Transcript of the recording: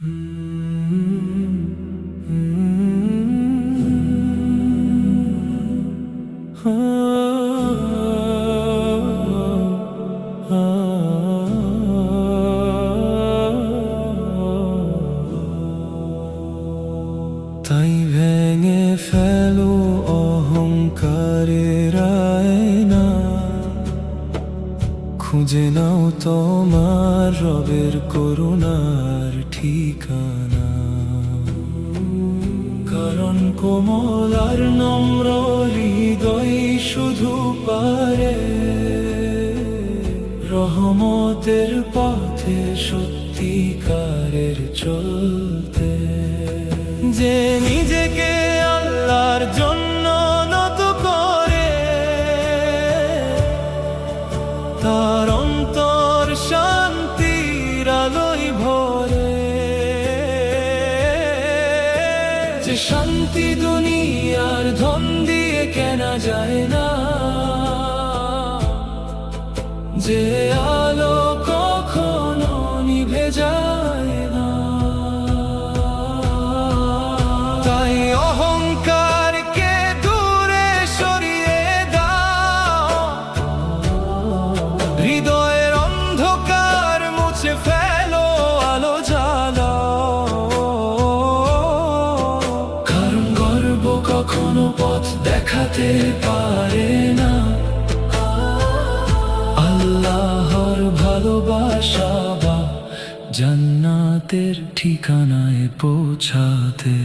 তাই ভেঙে ফেলো অহংকারের আয়না, খুঁজে নাও তোমার রবের করুণার ঠিকানা। কারণ কোমল আর নম্র হৃদয় শুধু পারে রহমতের পথে সত্যিকারের চলতে। যে নিজেকে আল্লাহর জন্য নত করে, তার অন্তর শান্তির আলোয় ভরে। যে শান্তি দুনিয়ার ধন দিয়ে কেনা যায় না, যে আলো কখনো নিভে যায় না। তাই অহংকারকে দূরে সরিয়ে দাও, হৃদয়ের অন্ধকার মুছে ফেলো, আলো জ্বালাও। কারণ গর্ব কখনো পথ দেখাতে পারে না, আল্লাহর ভালোবাসা বা জান্নাতের ঠিকানায় পৌঁছাতে।